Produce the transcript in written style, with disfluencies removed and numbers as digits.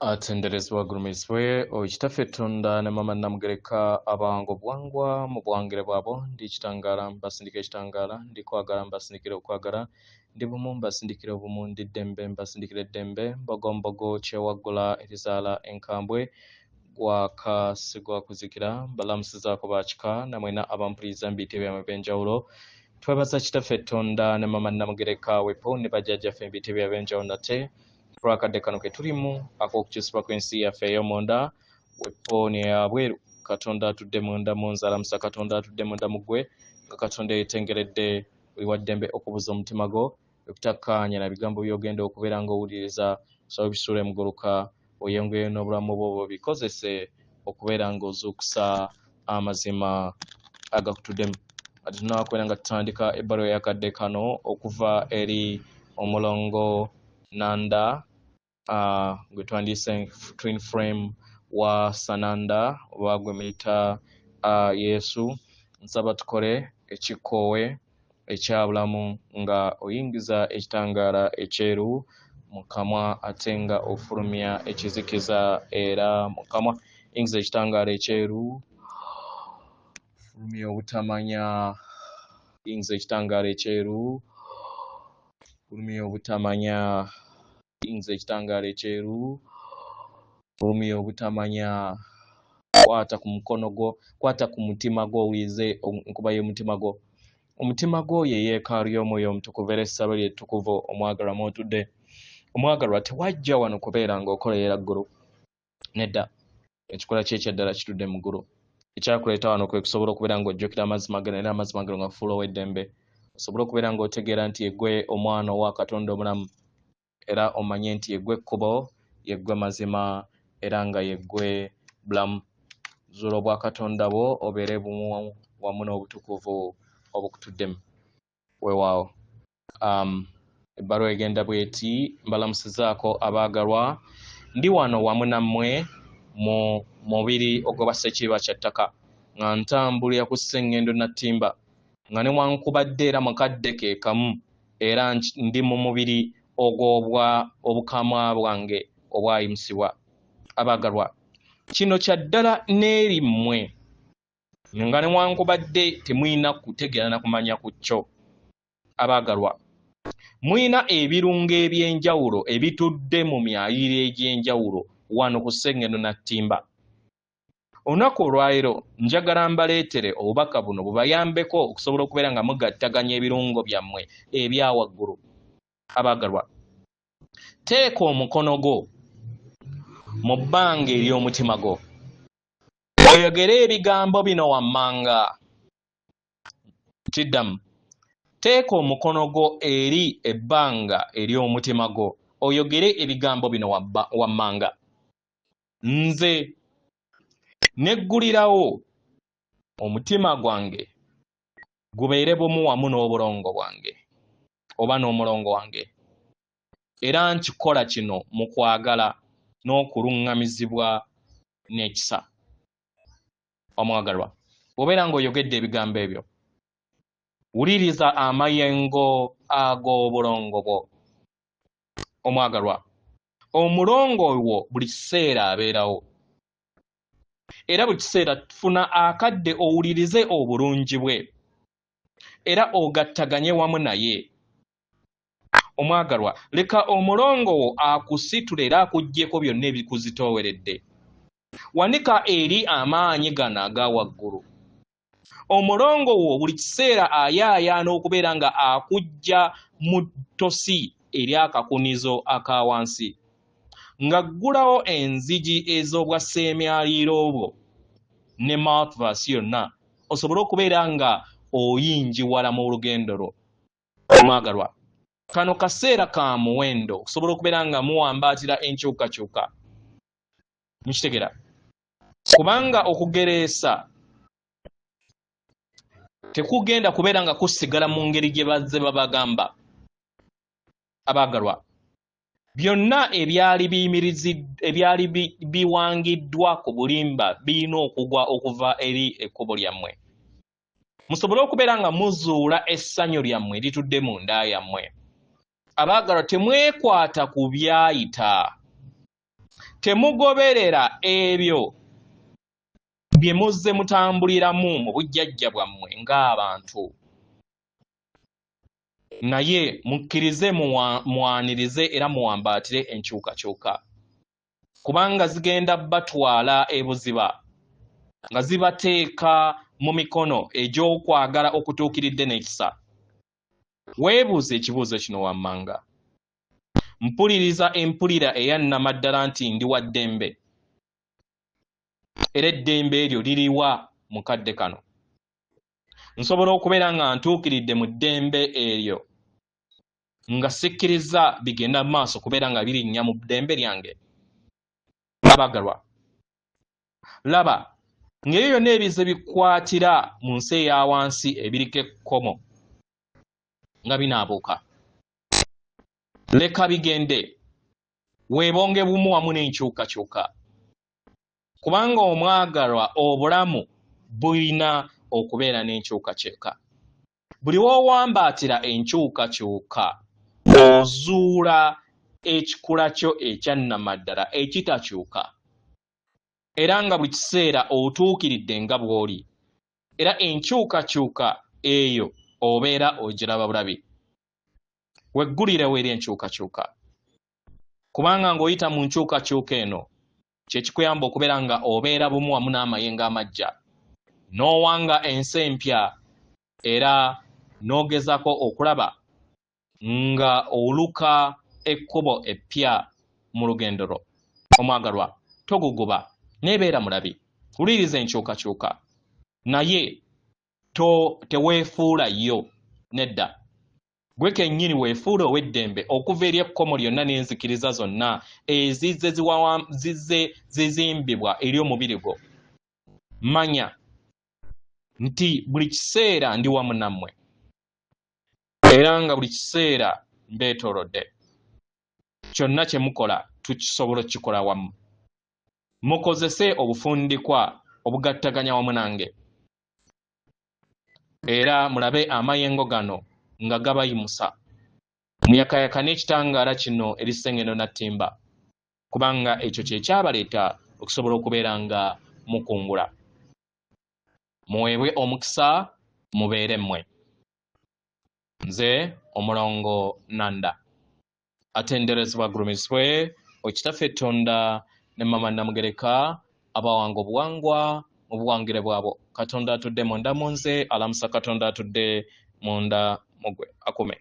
Atenderezwa gurumiswe okitaffe Tonda ne mama namugereka abango bwangwa mu bwangire bwabo ndi kitangala mbasindika ekitangala ndi kwagala mbasindikire okwagala ndi bumu mbasindikire obumu ndi ddembe mbasindikire ddembe mbogombogo kyewagula erizaala enkambwe gwakasigwa kuzikira mbalamusizaako bakika namwena abampuliriza mbiyite byamwe ebyenjawulo twebaza kitaffe Tonda ne mama namugereka wepo ne bajjajjaffe mbiyite byabwe ebyenjawulo nate twakadde kano ke tulimu ak'okukyusibwa kw'ensi yaffe ey'omunda wepooni eyabweru Katonda atudde munda mu nzalamusa Katonda atudde munda mu ggwe nga Katonda yeetengeredde buli waddembe okubuza omutima gwo okutakkaanya na bigambo by'ogenda okubeera ng'owuliriza so bisuule muguluka oyongeyo n'obulamu bwo bikozese okubeera ng'ozuukusa amazima agakutuddemu ati tunaakubeera nga tutandika ebbaluwa y'akadde kano okuva eri omulongo Nanda gwe twandiyise twin frame wa Sananda oba gwe muyita Yesu nsaba tukole ekikoowe ekyabulamu nga oyingiza ekitangaala ekyeru mu kamwa ate nga ofulumya ekizikiza era mu kamwa yingiza ekitangaala ekyeru fulumya obutamanya yingiza ekitangaala ekyeru fulumya obutamanya yingiza ekitangaala ekyeru fulumya obutamanya kwata ku mukono gwo kwata ku mutima gwo owulize enkuba y'omutima gwo omutima gwo ye yeekaalu y'omwoyo omutukuvu era essabo lyettukuvu omwagalwa mwotudde omwagalwa tewajja wano kubeera ng'okolerera ggulu nedda ekikola kye ekyaddala kitudde mu ggulu ekyakuleeta wano kwe kusobola okubeera ng'ojjukira amazima gano era amazima gano nga fuula ow'eddembe osobola okubeera ng'otegeera nti yeggwe omwana owa Katonda omulamu era omanye nti yeggwe ekkubo yeggwe mazima era nga yeggwe bulamu zuula obwa Katonda bwo obeere bumu wamu n'obutukuvu obukutuddemu weewaawo ebbaluwa egenda bw'eti mbalamusizaako abaagalwa ndi wano wamu nammwe mu mubiri ogwa Ssekiiba kya ttaka nga ntambulira ku sseŋŋendo nattimba nga newankubadde era mukadde ke kamu era ndi mu mubiri ogw'obwa obukamwa bwange obwayimusibwa abaagalwa kino kya ddala n'eri mmwe nga newankubadde temuyina kutegeera na kumanya ku kyo abaagalwa muyina ebirungo eby'enjawulo ebitudde mu myayiro egy'enjawulo wano ku sseŋŋendo nattimba olunaku olwaleero njagala mbaleetere obubaka buno bubayambeko okusobola okubeera nga mugattaganya ebirungo byammwe ebya waggulu abaagalwa teeka omukono gwo mu bbanga ery'omutima gwo oyogere ebigambo bino wammanga kiddamu teeka omukono gwo eri ebbanga ery'omutima gwo oyogere ebigambo bino wammanga nze neggulirawo omutima gwange gubeere bumu wamu n'obulongo bwange oba n'omulongo wange era nkikola kino mu kwagala n'okuluŋŋamizibwa n'ekisa omwagalwa obeera ng'oyogedde ebigambo ebyo wuliriza amayengo ag'obulongo bwo omwagalwa omulongo wo buli kiseera abeerawo era buli kiseera funa akadde owulirize obulungi bwe era ogattaganye wamu naye omwagalwa leka omulongo wo akusitule era akuggyeko byonna ebikuzitooweredde wanika eri amaanyi gano aga waggulu omulongo wo buli kiseera ayaayaana okubeera nga akujja mu ttosi ery'akakunizo aka wansi ng'aggulawo enzigi ez'obwaseemyaliiro bwo ne mouthverse yonna osobole okubeera nga oyingiwala mu lugendo lwo omwagalwa kano kaseera ka muwendo okusobola okubeera nga muwambaatira enkyukakyuka mukitegeera kubanga okugereesa tekugenda kubeera nga kusigala mu ngeri gye bazze babagamba abaagalwa byonna ebyali biwangiddwa ku bulimba birina okugwa okuva eri ekkubo lyammwe musobole okubeera nga muzuula essanyu lyammwe litudde mu nda yammwe abaagalwa temwekwata ku byayita temugoberera ebyo bye muzze mutambuliramu mu bujjajja bwammwe ng'abantu, naye mukkirize muwanirize era muwambaatire enkyukakyuka, kubanga zigenda batwala ebuziba nga zibateeka mu mikono egy'okwagala okutuukiridde n'ekisa. Weebuuze ekibuuzo kino wammanga. Mpuliriza empulira eya nnamaddala nti ndi wa ddembe, era eddembe eryo liriwa mu kadde kano? Nsobola okubeera nga ntuukiridde mu ddembe eryo nga sikkiriza bigenda mu maaso kubeera nga birinnya mu ddembe lyange? Abagalwa, laba ng'ebyo byonna ebize bikwatira mu nsi eya wansi ebiriko ekkomo nga binaabuuka. Leka bigende, weebonge bumu wamu n'enkyukakyuka, kubanga omwagalwa obulamu bulina okubeera n'enkyukakyuka. Buli w'owambaatira enkyukakyuka ozuula ekikula kyo ekya nnamaddala ekitakyuka, era nga buli kiseera otuukiridde nga bw'oli, era enkyukakyuka eyo obeera ogiraba bulabi. Weggulirewo eri enkyukakyuka, kubanga ng'oyita mu nkyukakyuka eno kye kikuyamba okubeera nga obeera bumu wamu n'amayengo amagya, n'owanga ensi empya, era n'ogezaako okulaba nga oluka ekkubo eppya mu lugendo lwo. Omwagalwa, toguguba, neebeera mulabi, wuliriza enkyukakyuka, naye teweefuula yo, nedda. Gwe kennyini weefuula ow'eddembe okuva eri ekkomo lyonna n'enzikiriza zonna ezizze zizimbibwa eri omubiri gwo. Manya nti buli kiseera ndi wamu nammwe, era nga buli kiseera mbeetoolodde. Kyonna kye mukola tukisobola okukikola wamu. Mukozese obufundikwa obugattaganya wamu nange, era mulabe amayengo gano nga gabayimusa. Muyakayaka n'ekitangaala kino eri Ssengendo Nattimba, kubanga ekyo kye kyabaleeta okusobola okubeera nga mukungula. Muweebwe omukisa, mubeere mmwe. Nze Omulongo Nanda, atenderezebwa agulumizibwe Okitaffe Tonda ne Mama Namugereka, abawanga obuwangwa mu buwangire bwabo. Katonda atudde munda mu nze, alamusa Katonda atudde munda mu gwe. Akume.